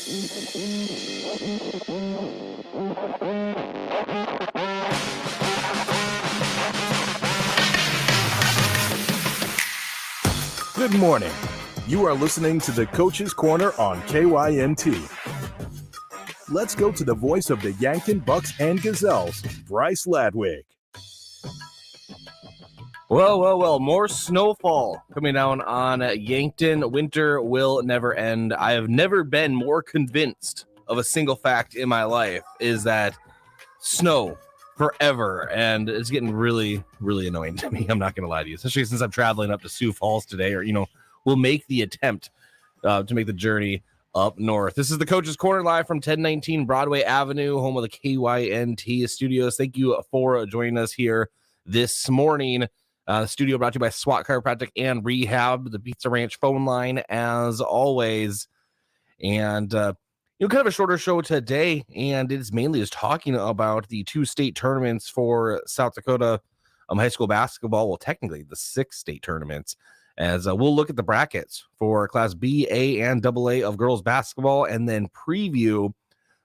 Good morning. You are listening to the Coach's Corner on KYNT. Let's go to the voice of the Yankton Bucks and Gazelles, Bryce Ladwig. Well, more snowfall coming down on Yankton. Winter will never end. I have never been more convinced of a single fact in my life, is that snow forever, and it's getting really, really annoying to me. I'm not going to lie to you, especially since I'm traveling up to Sioux Falls today, or, we'll make the attempt to make the journey up north. This is the Coach's Corner live from 1019 Broadway Avenue, home of the KYNT Studios. Thank you for joining us here this morning. Studio brought to you by SWAT Chiropractic and Rehab, the Pizza Ranch phone line, as always. And, kind of a shorter show today, and it's mainly just talking about the 2 state tournaments for South Dakota high school basketball. Well, technically the 6 state tournaments, as we'll look at the brackets for Class B, A, and AA of girls basketball, and then preview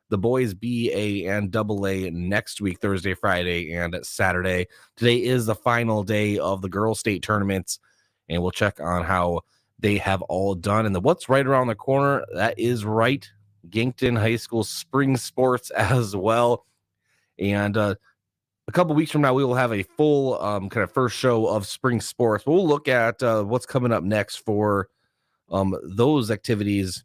the boys B, A, and AA next week, Thursday, Friday, and Saturday. Today is the final day of the girls state tournaments, and we'll check on how they have all done. And what's right around the corner, that is right, Yankton High School spring sports as well. And a couple weeks from now, we will have a full kind of first show of spring sports. We'll look at what's coming up next for those activities,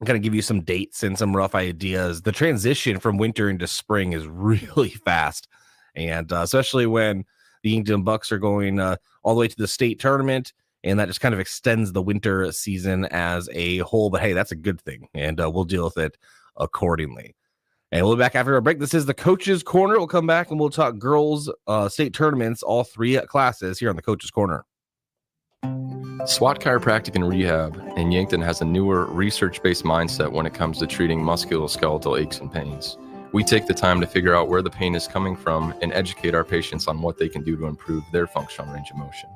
kind of give you some dates and some rough ideas. The transition from winter into spring is really fast, and especially when the Yankton Bucks are going all the way to the state tournament, and that just kind of extends the winter season as a whole. But hey, that's a good thing, and we'll deal with it accordingly. And we'll be back after a break. This is the Coach's Corner. We'll come back and we'll talk girls state tournaments, all 3 classes here on the Coach's Corner. SWAT Chiropractic and Rehab in Yankton has a newer research-based mindset when it comes to treating musculoskeletal aches and pains. We take the time to figure out where the pain is coming from and educate our patients on what they can do to improve their functional range of motion.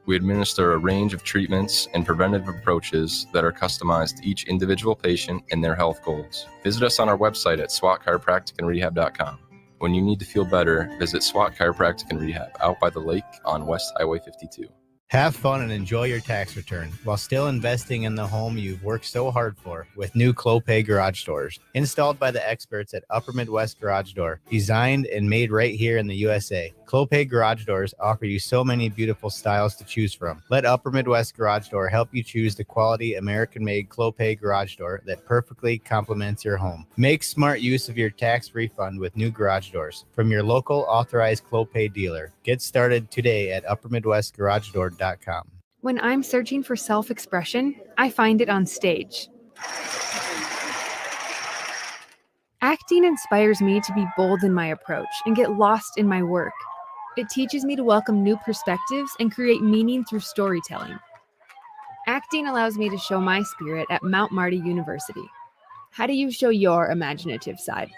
We administer a range of treatments and preventative approaches that are customized to each individual patient and their health goals. Visit us on our website at swatchiropracticandrehab.com. When you need to feel better, visit SWAT Chiropractic and Rehab out by the lake on West Highway 52. Have fun and enjoy your tax return while still investing in the home you've worked so hard for with new Clopay garage doors. Installed by the experts at Upper Midwest Garage Door. Designed and made right here in the USA. Clopay garage doors offer you so many beautiful styles to choose from. Let Upper Midwest Garage Door help you choose the quality American-made Clopay garage door that perfectly complements your home. Make smart use of your tax refund with new garage doors from your local authorized Clopay dealer. Get started today at uppermidwestgaragedoor.com. When I'm searching for self-expression, I find it on stage. Acting inspires me to be bold in my approach and get lost in my work. It teaches me to welcome new perspectives and create meaning through storytelling. Acting allows me to show my spirit at Mount Marty University. How do you show your imaginative side?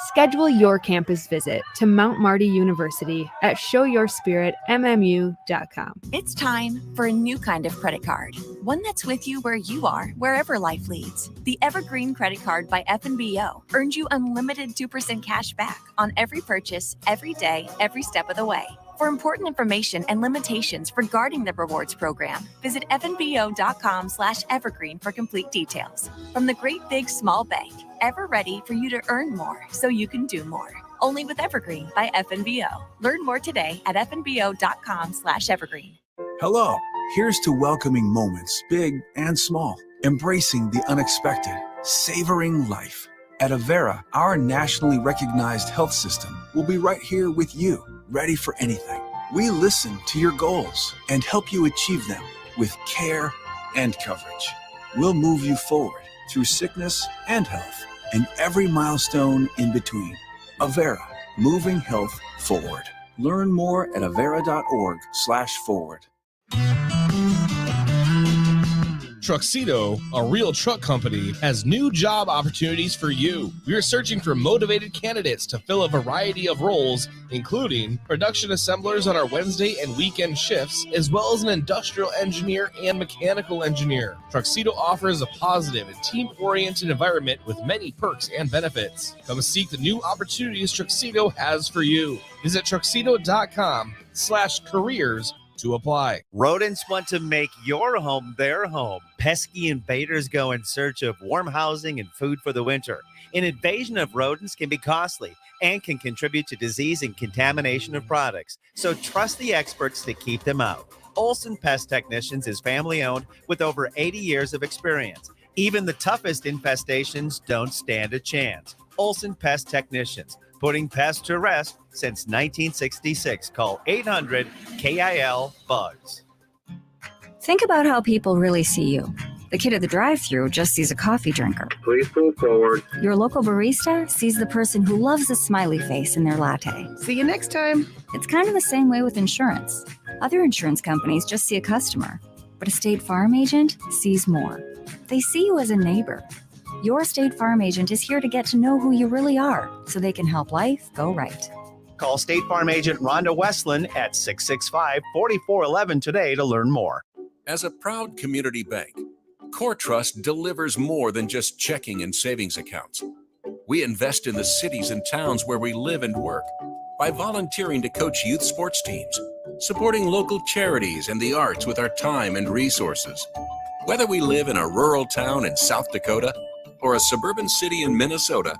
Schedule your campus visit to Mount Marty University at showyourspiritmmu.com. It's time for a new kind of credit card, one that's with you where you are, wherever life leads. The Evergreen Credit Card by FNBO earns you unlimited 2% cash back on every purchase, every day, every step of the way. For important information and limitations regarding the rewards program, visit fnbo.com/evergreen for complete details. From the great big small bank, ever ready for you to earn more so you can do more. Only with Evergreen by FNBO. Learn more today at fnbo.com/evergreen. Hello, here's to welcoming moments, big and small, embracing the unexpected, savoring life. At Avera, our nationally recognized health system will be right here with you, ready for anything. We listen to your goals and help you achieve them with care and coverage. We'll move you forward through sickness and health and every milestone in between. Avera, moving health forward. Learn more at avera.org/forward. Truxedo, a real truck company, has new job opportunities for you. We are searching for motivated candidates to fill a variety of roles, including production assemblers on our Wednesday and weekend shifts, as well as an industrial engineer and mechanical engineer. Truxedo offers a positive and team-oriented environment with many perks and benefits. Come seek the new opportunities Truxedo has for you. Visit truxedo.com/careers to apply. Rodents want to make your home their home. Pesky invaders go in search of warm housing and food for the winter. An invasion of rodents can be costly and can contribute to disease and contamination of products. So trust the experts to keep them out. Olson Pest Technicians is family owned with over 80 years of experience. Even the toughest infestations don't stand a chance. Olson Pest Technicians, putting pests to rest since 1966. Call 800-KIL-BUGS. Think about how people really see you. The kid at the drive-thru just sees a coffee drinker. Please pull forward. Your local barista sees the person who loves a smiley face in their latte. See you next time. It's kind of the same way with insurance. Other insurance companies just see a customer, but a State Farm agent sees more. They see you as a neighbor. Your State Farm agent is here to get to know who you really are so they can help life go right. Call State Farm agent Rhonda Westland at 665-4411 today to learn more. As a proud community bank, Core Trust delivers more than just checking and savings accounts. We invest in the cities and towns where we live and work by volunteering to coach youth sports teams, supporting local charities and the arts with our time and resources. Whether we live in a rural town in South Dakota or a suburban city in Minnesota,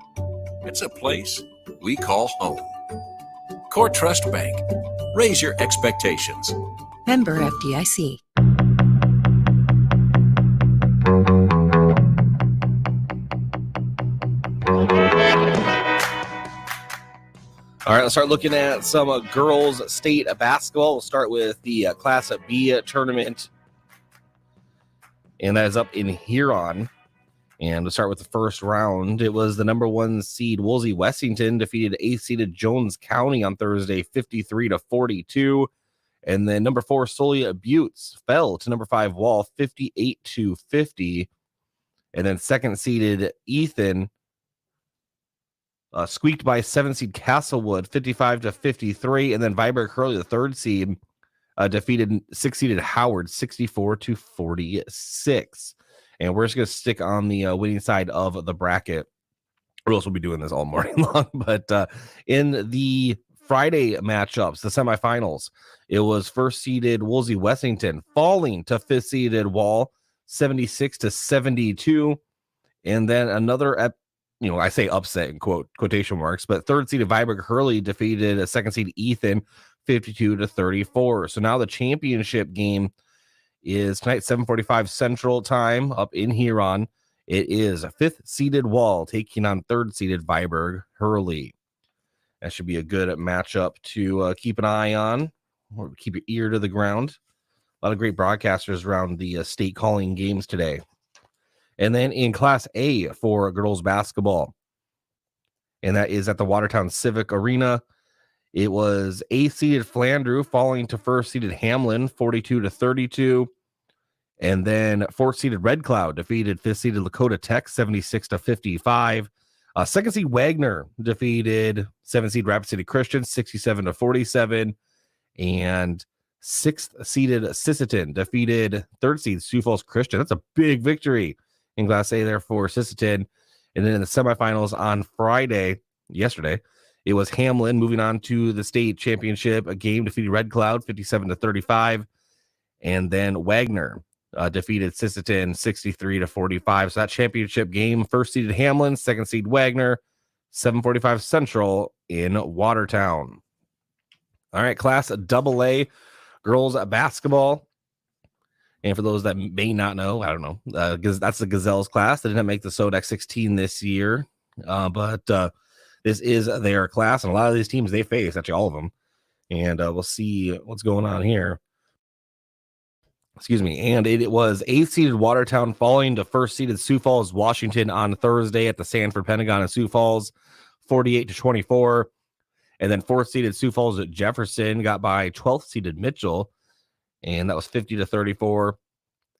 it's a place we call home. Core Trust Bank. Raise your expectations. Member FDIC. All right, let's start looking at some girls' state basketball. We'll start with the Class B tournament, and that is up in Huron. And we'll start with the first round. It was the number 1 seed Woolsey Wessington defeated 8th seeded Jones County on Thursday, 53-42. And then number 4 Solia Buttes fell to number 5 Wall, 58-50. And then 2nd seeded Ethan squeaked by 7th seed Castlewood, 55-53. And then Viborg Hurley, the 3rd seed, defeated 6th seeded Howard, 64-46. And we're just going to stick on the winning side of the bracket, or else we'll be doing this all morning long. But in the Friday matchups, the semifinals, it was 1st seeded Woolsey Wessington falling to 5th seeded Wall, 76-72. And then another, I say upset in quotation marks, but 3rd seeded Viborg Hurley defeated a 2nd seed Ethan, 52-34. So now the championship game is tonight, 7:45 Central Time, up in Huron. It is 5th seeded Wall taking on 3rd seeded Viborg Hurley. That should be a good matchup to keep an eye on, or keep your ear to the ground. A lot of great broadcasters around the state calling games today. And then in Class A for girls basketball, and that is at the Watertown Civic Arena. It was 8th seeded Flandreau falling to 1st seeded Hamlin, 42-32. And then 4th seeded Red Cloud defeated 5th seeded Lakota Tech, 76-55. 2nd seed Wagner defeated 7th seed Rapid City Christian, 67-47. And 6th seeded Sisseton defeated 3rd seed Sioux Falls Christian. That's a big victory in Class A there for Sisseton. And then in the semifinals on yesterday, it was Hamlin moving on to the state championship. A game defeated Red Cloud 57-35. And then Wagner defeated Sisseton 63-45. So that championship game, 1st seeded Hamlin, 2nd seed Wagner, 7:45 Central in Watertown. All right, Class AA girls basketball. And for those that may not know, I don't know, that's the Gazelles class. They didn't make the SODAC 16 this year, but this is their class, and a lot of these teams they face, actually all of them, and we'll see what's going on here. Excuse me. And it was 8th seeded Watertown falling to 1st seeded Sioux Falls, Washington on Thursday at the Sanford Pentagon in Sioux Falls, 48-24. And then 4th seeded Sioux Falls at Jefferson got by 12th seeded Mitchell, and that was 50-34.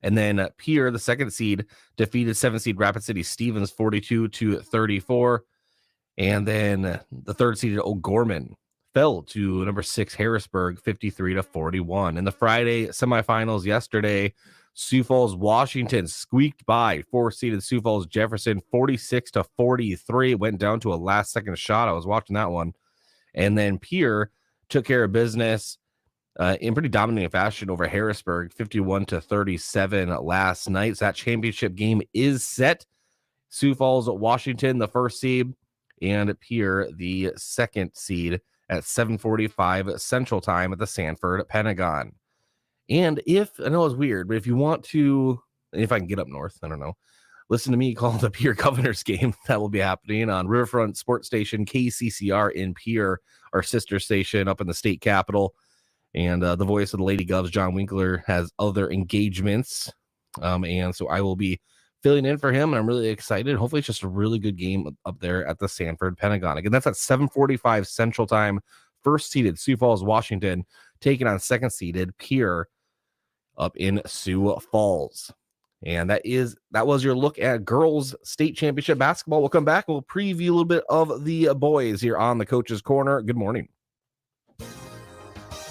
And then Pierre, the second seed, defeated 7th seed Rapid City Stevens 42-34. And then the third seed O'Gorman fell to number 6 Harrisburg 53-41. In the Friday semifinals yesterday, Sioux Falls Washington squeaked by 4th-seeded Sioux Falls Jefferson 46-43. Went down to a last-second shot. I was watching that one. And then Pierre took care of business in pretty dominating fashion over Harrisburg 51-37 last night. So that championship game is set. Sioux Falls Washington, the first seed, and Pierre, the second seed, at 7:45 Central Time at the Sanford Pentagon. And if, I know it's weird, but if you want to, if I can get up north, I don't know, listen to me call the Pierre Governors game. That will be happening on Riverfront Sports Station, KCCR in Pierre, our sister station up in the state capital. And the voice of the Lady Govs, John Winkler, has other engagements. And so I will be filling in for him, and I'm really excited. Hopefully it's just a really good game up there at the Sanford Pentagon. Again, that's at 7:45 Central Time. First-seeded Sioux Falls, Washington, taking on second-seeded Pierre up in Sioux Falls. And that was your look at girls state championship basketball. We'll come back. We'll preview a little bit of the boys here on the Coach's Corner. Good morning.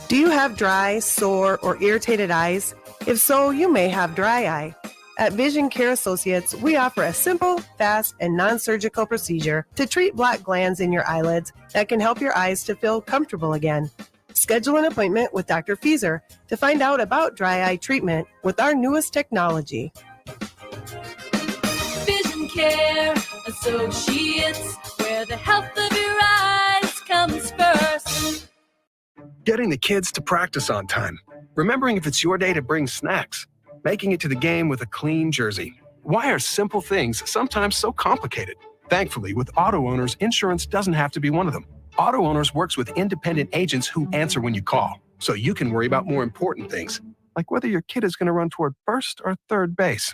Do you have dry, sore, or irritated eyes? If so, you may have dry eye. At Vision Care Associates, we offer a simple, fast, and non-surgical procedure to treat black glands in your eyelids that can help your eyes to feel comfortable again. Schedule an appointment with Dr. Fieser to find out about dry eye treatment with our newest technology. Vision Care Associates, where the health of your eyes comes first. Getting the kids to practice on time. Remembering if it's your day to bring snacks. Making it to the game with a clean jersey. Why are simple things sometimes so complicated? Thankfully, with Auto Owners, insurance doesn't have to be one of them. Auto Owners works with independent agents who answer when you call, so you can worry about more important things, like whether your kid is going to run toward first or third base.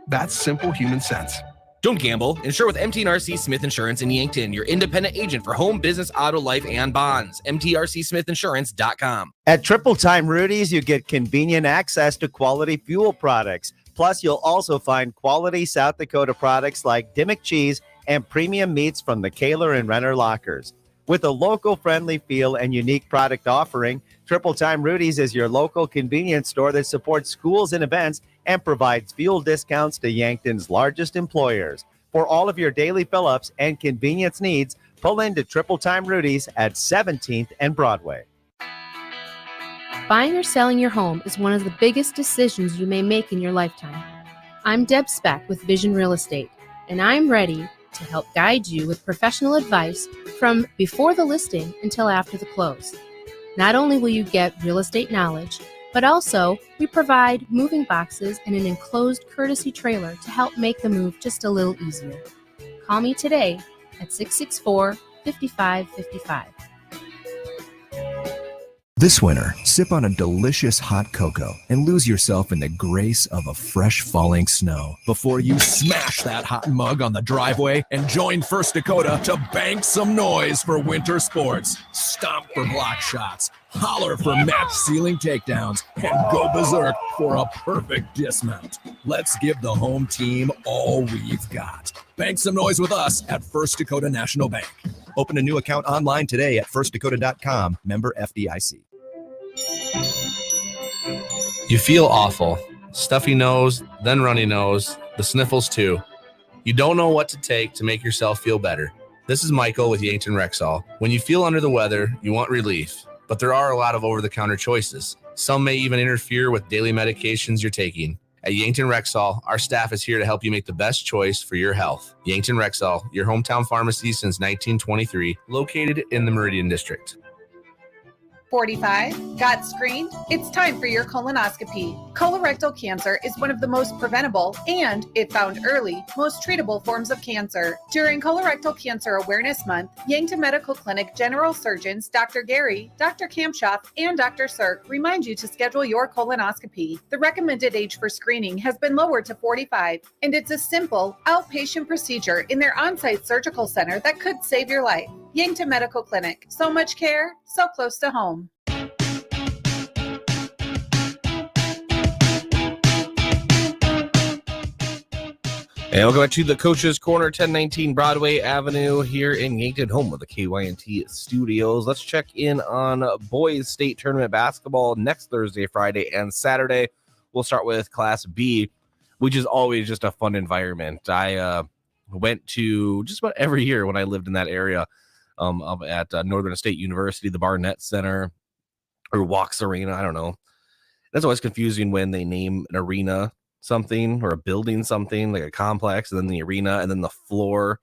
That's simple human sense. Don't gamble. Insure with MT&RC Smith Insurance in Yankton, your independent agent for home, business, auto, life, and bonds. MTRCSmithInsurance.com. At Triple Time Rudy's, you get convenient access to quality fuel products. Plus, you'll also find quality South Dakota products like Dimmock cheese and premium meats from the Kaler and Renner lockers. With a local-friendly feel and unique product offering, Triple Time Rudy's is your local convenience store that supports schools and events and provides fuel discounts to Yankton's largest employers. For all of your daily fill-ups and convenience needs, pull into Triple Time Rudy's at 17th and Broadway. Buying or selling your home is one of the biggest decisions you may make in your lifetime. I'm Deb Speck with Vision Real Estate, and I'm ready to help guide you with professional advice from before the listing until after the close. Not only will you get real estate knowledge, but also we provide moving boxes and an enclosed courtesy trailer to help make the move just a little easier. Call me today at 664-5555. This winter, sip on a delicious hot cocoa and lose yourself in the grace of a fresh falling snow before you smash that hot mug on the driveway and join First Dakota to bank some noise for winter sports. Stomp for block shots, holler for match ceiling takedowns, and go berserk for a perfect dismount. Let's give the home team all we've got. Bank some noise with us at First Dakota National Bank. Open a new account online today at firstdakota.com, member FDIC. You feel awful. Stuffy nose, then runny nose, the sniffles too. You don't know what to take to make yourself feel better. This is Michael with Yankton Rexall. When you feel under the weather, you want relief, but there are a lot of over-the-counter choices. Some may even interfere with daily medications you're taking. At Yankton Rexall, our staff is here to help you make the best choice for your health. Yankton Rexall, your hometown pharmacy since 1923, located in the Meridian District. 45, got screened? It's time for your colonoscopy. Colorectal cancer is one of the most preventable and, if found early, most treatable forms of cancer. During Colorectal Cancer Awareness Month, Yankton Medical Clinic General Surgeons Dr. Gary, Dr. Kampshoff, and Dr. Sirk remind you to schedule your colonoscopy. The recommended age for screening has been lowered to 45, and it's a simple, outpatient procedure in their on-site surgical center that could save your life. Yankton Medical Clinic. So much care, so close to home. And welcome back to the Coach's Corner, 1019 Broadway Avenue here in Yankton, home of the KYNT Studios. Let's check in on boys state tournament basketball next Thursday, Friday, and Saturday. We'll start with Class B, which is always just a fun environment. I went to just about every year when I lived in that area at Northern State University, the Barnett Center, or Walks Arena. I don't know. That's always confusing when they name an arena something or a building something like a complex, and then the arena, and then the floor.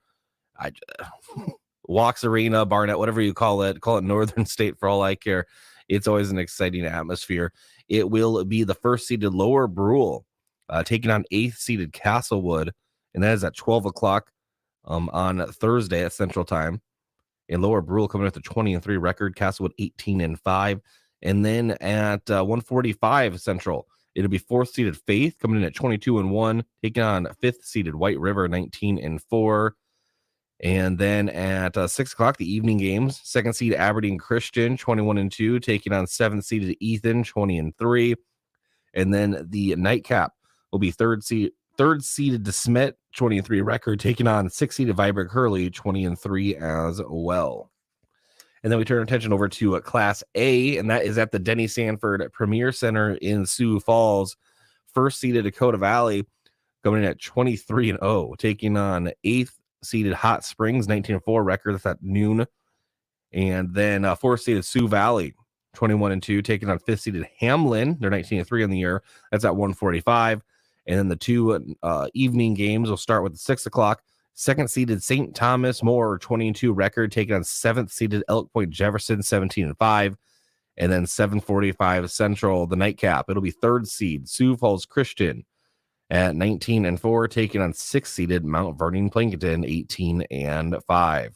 Walks Arena, Barnett, whatever you call it Northern State for all I care. It's always an exciting atmosphere. It will be the first seeded Lower Brule taking on 8th seeded Castlewood, and that is at 12 o'clock on Thursday at Central Time. And Lower Brule coming with a 20-3 record, Castlewood 18-5. And then at 1:45 Central, it'll be 4th seeded Faith coming in at 22-1, taking on 5th seeded White River 19-4. And then at 6 o'clock, the evening games, 2nd seed Aberdeen Christian 21-2, taking on 7th seeded Ethan 20-3. And then the nightcap will be 3rd seeded DeSmet 20-3 record, taking on 6th seeded Vibrant Hurley 20-3 as well. And then we turn our attention over to Class A, and that is at the Denny Sanford Premier Center in Sioux Falls. 1st seeded Dakota Valley coming in at 23-0, taking on 8th seeded Hot Springs 19-4 record. That's at noon. And then 4th seeded Sioux Valley 21-2, taking on 5th seeded Hamlin. They're 19-3 on the year. That's at 1:45. And then the two evening games will start with the 6 o'clock. 2nd seeded St. Thomas More 22 record, taking on 7th seeded Elk Point Jefferson 17-5. And then 7:45 Central, the nightcap. It'll be 3rd seed Sioux Falls Christian at 19-4, taking on 6th seeded Mount Vernon Plankinton 18-5.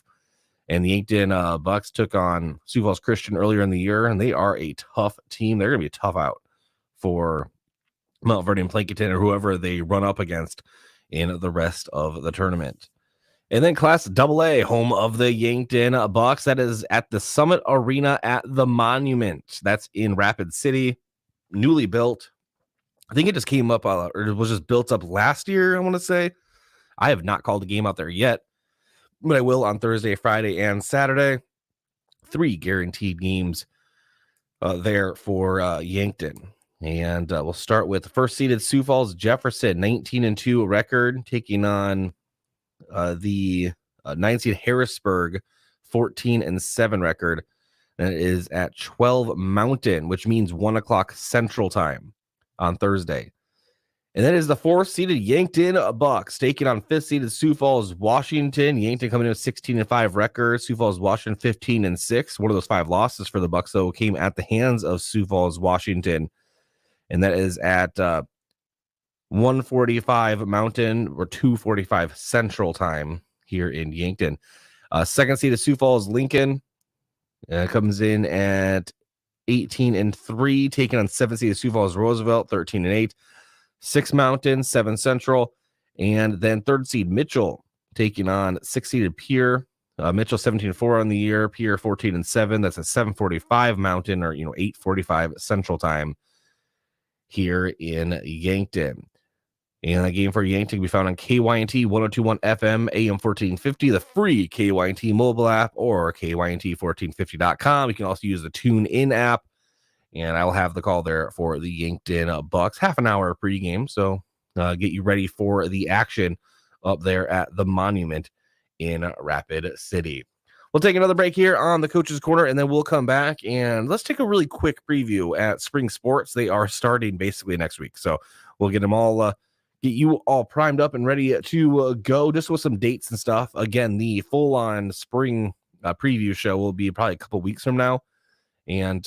And the Yankton Bucks took on Sioux Falls Christian earlier in the year, and they are a tough team. They're going to be a tough out for Mount Vernon Plankinton or whoever they run up against in the rest of the tournament. And then Class AA, home of the Yankton Bucks. That is at the Summit Arena at the Monument. That's in Rapid City, newly built. I think it just came up, or it was just built up last year, I want to say. I have not called a game out there yet, but I will on Thursday, Friday, and Saturday. 3 guaranteed games there for Yankton. And we'll start with the 1st seeded Sioux Falls Jefferson, 19-2 record, taking on the 9th seed Harrisburg, 14-7 record. And it is at 12 Mountain, which means 1 o'clock Central Time on Thursday. And that is the 4th seeded Yankton Bucks taking on 5th seeded Sioux Falls Washington. Yankton coming in with 16-5 record. Sioux Falls Washington 15-6. One of those 5 losses for the Bucks, though, came at the hands of Sioux Falls Washington. And that is at 1:45 Mountain or 2:45 Central Time here in Yankton. 2nd seed of Sioux Falls Lincoln comes in at 18-3, taking on 7th seed of Sioux Falls Roosevelt 13-8. 6 Mountain, 7 Central, and then 3rd seed Mitchell taking on 6th seeded Pierre. Mitchell 17-4 on the year, Pierre 14-7. That's a 7:45 Mountain or 8:45 Central Time here in Yankton. And a game for Yankton can be found on KYNT 1021 FM, AM 1450, the free KYNT mobile app, or KYNT1450.com. You can also use the TuneIn app. And I'll have the call there for the Yankton Bucks. Half an hour pregame, so get you ready for the action up there at the Monument in Rapid City. We'll take another break here on the Coach's Corner, and then we'll come back and let's take a really quick preview at spring sports. They are starting basically next week, so we'll get them all, get you all primed up and ready to go, just with some dates and stuff. Again, the full-on spring preview show will be probably a couple weeks from now, and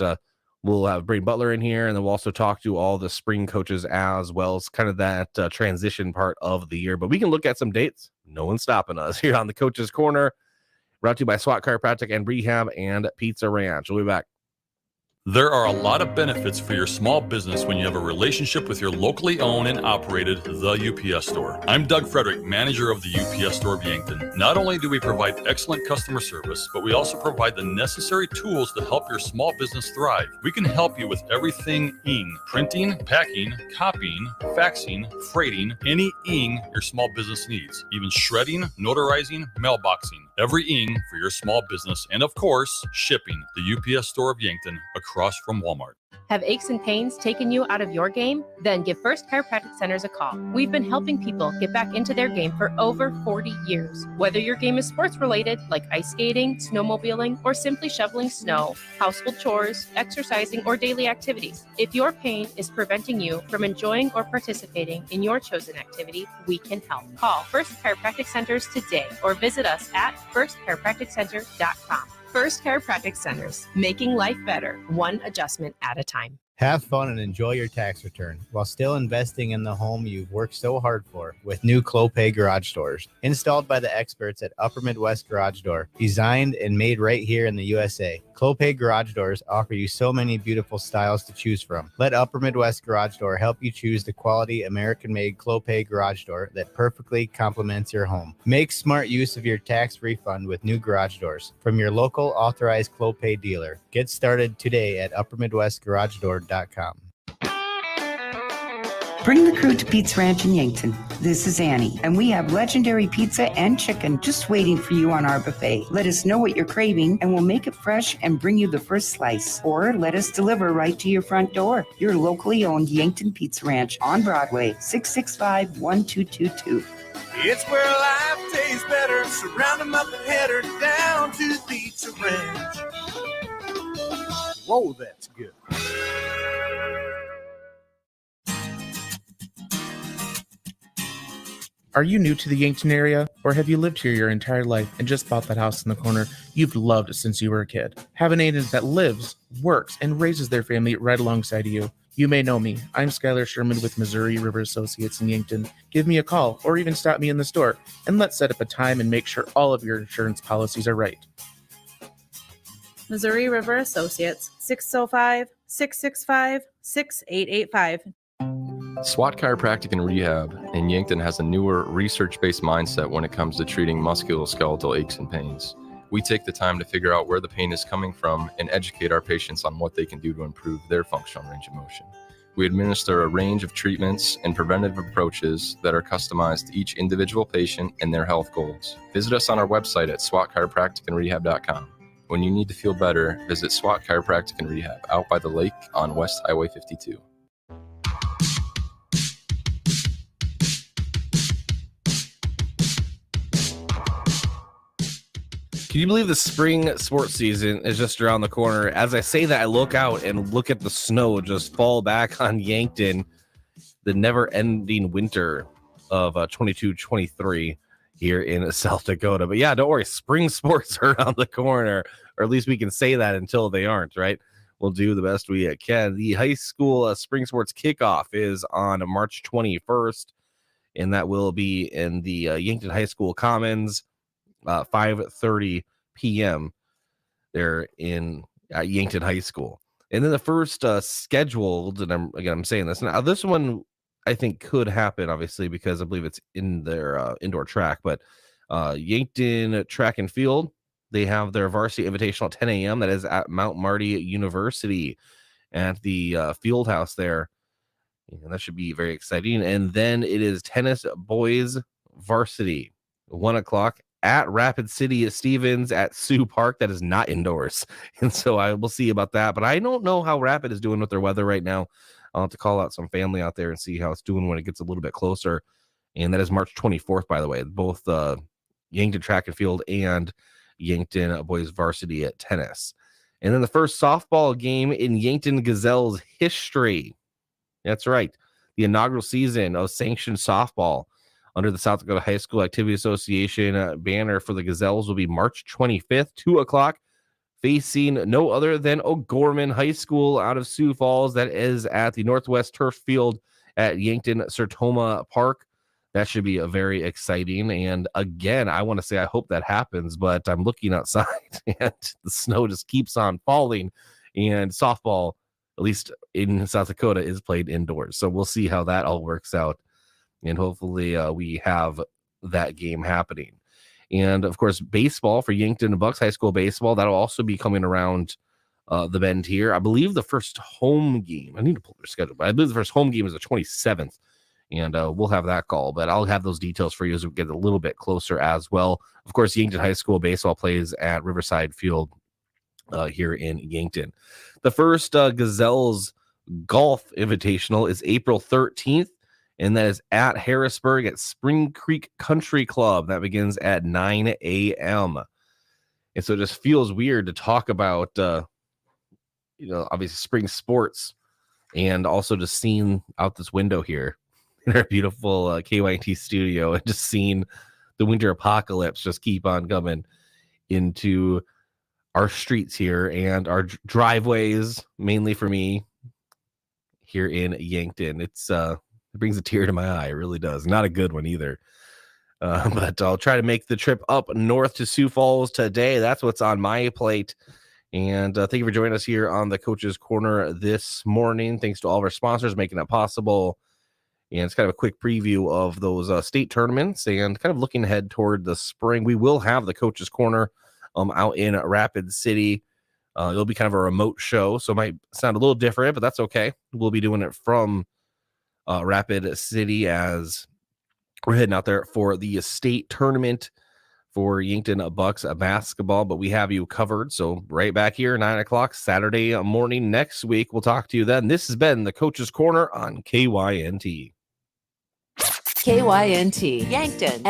we'll have Brady Butler in here, and then we'll also talk to all the spring coaches as well as kind of that transition part of the year. But we can look at some dates. No one's stopping us here on the Coach's Corner. Brought to you by SWAT Chiropractic and Rehab and Pizza Ranch. We'll be back. There are a lot of benefits for your small business when you have a relationship with your locally owned and operated The UPS Store. I'm Doug Frederick, manager of the UPS Store of Yankton. Not only do we provide excellent customer service, but we also provide the necessary tools to help your small business thrive. We can help you with everything ing, printing, packing, copying, faxing, freighting, any ing your small business needs, even shredding, notarizing, mailboxing, every ing for your small business, and of course, shipping. The UPS Store of Yankton, across from Walmart. Have aches and pains taken you out of your game? Then give First Chiropractic Centers a call. We've been helping people get back into their game for over 40 years. Whether your game is sports related, like ice skating, snowmobiling, or simply shoveling snow, household chores, exercising, or daily activities. If your pain is preventing you from enjoying or participating in your chosen activity, we can help. Call First Chiropractic Centers today or visit us at firstchiropracticcenter.com. First Chiropractic Centers, making life better, one adjustment at a time. Have fun and enjoy your tax return while still investing in the home you've worked so hard for with new Clopay garage doors. Installed by the experts at Upper Midwest Garage Door, designed and made right here in the USA. Clopay garage doors offer you so many beautiful styles to choose from. Let Upper Midwest Garage Door help you choose the quality American-made Clopay garage door that perfectly complements your home. Make smart use of your tax refund with new garage doors from your local authorized Clopay dealer. Get started today at uppermidwestgaragedoor.com. Bring the crew to Pizza Ranch in Yankton. This is Annie, and we have legendary pizza and chicken just waiting for you on our buffet. Let us know what you're craving, and we'll make it fresh and bring you the first slice. Or let us deliver right to your front door. Your locally owned Yankton Pizza Ranch on Broadway, 665-1222. It's where life tastes better. Surround them up and head her down to the Pizza Ranch. Whoa, that's good. Are you new to the Yankton area, or have you lived here your entire life and just bought that house in the corner you've loved since you were a kid? Have an agent that lives, works, and raises their family right alongside you. You may know me. I'm Skylar Sherman with Missouri River Associates in Yankton. Give me a call or even stop me in the store, and let's set up a time and make sure all of your insurance policies are right. Missouri River Associates, 605-665-6885. SWAT Chiropractic and Rehab in Yankton has a newer research-based mindset when it comes to treating musculoskeletal aches and pains. We take the time to figure out where the pain is coming from and educate our patients on what they can do to improve their functional range of motion. We administer a range of treatments and preventative approaches that are customized to each individual patient and their health goals. Visit us on our website at swatchiropracticandrehab.com. When you need to feel better, visit SWAT Chiropractic and Rehab out by the lake on West Highway 52. Can you believe the spring sports season is just around the corner? As I say that, I look out and look at the snow just fall back on Yankton, the never-ending winter of 22-23 here in South Dakota. But yeah, don't worry, spring sports are around the corner, or at least we can say that until they aren't, right? We'll do the best we can. The high school spring sports kickoff is on March 21st, and that will be in the Yankton High School Commons. 5:30 p.m. there in Yankton High School. And then the first scheduled, and I'm saying this now, this one I think could happen, obviously, because I believe it's in their indoor track, but Yankton Track and Field, they have their varsity invitational at 10 a.m. That is at Mount Marty University at the field house there. And that should be very exciting. And then it is tennis boys varsity, 1 o'clock at Rapid City Stevens at Sioux Park. That is not indoors. And so I will see about that. But I don't know how Rapid is doing with their weather right now. I'll have to call out some family out there and see how it's doing when it gets a little bit closer. And that is March 24th, by the way. Both Yankton Track and Field and Yankton Boys Varsity at tennis. And then the first softball game in Yankton Gazelles history. That's right. The inaugural season of sanctioned softball under the South Dakota High School Activity Association banner for the Gazelles will be March 25th, 2 o'clock, facing no other than O'Gorman High School out of Sioux Falls. That is at the Northwest Turf Field at Yankton Sertoma Park. That should be a very exciting. And again, I want to say I hope that happens, but I'm looking outside and the snow just keeps on falling. and softball, at least in South Dakota, is played indoors. So we'll see how that all works out. And hopefully we have that game happening. And of course, baseball for Yankton Bucks High School baseball, that'll also be coming around the bend here. I believe the first home game, I need to pull their schedule, but I believe the first home game is the 27th. And we'll have that call, but I'll have those details for you as we get a little bit closer as well. Of course, Yankton High School baseball plays at Riverside Field here in Yankton. The first Gazelles Golf Invitational is April 13th, and that is at Harrisburg at Spring Creek Country Club. That begins at 9 a.m. And so it just feels weird to talk about, obviously spring sports and also just seeing out this window here in our beautiful KYNT studio and just seeing the winter apocalypse just keep on coming into our streets here and our driveways, mainly for me here in Yankton. It brings a tear to my eye. It really does. Not a good one either. But I'll try to make the trip up north to Sioux Falls today. That's what's on my plate. And thank you for joining us here on the Coach's Corner this morning. Thanks to all of our sponsors making that possible. And it's kind of a quick preview of those state tournaments and kind of looking ahead toward the spring. We will have the Coach's Corner out in Rapid City. It'll be kind of a remote show, so it might sound a little different, but that's okay. We'll be doing it from Rapid City as we're heading out there for the state tournament for Yankton Bucks basketball, but we have you covered. So right back here, 9 o'clock Saturday morning next week. We'll talk to you then. This has been the Coach's Corner on KYNT. KYNT Yankton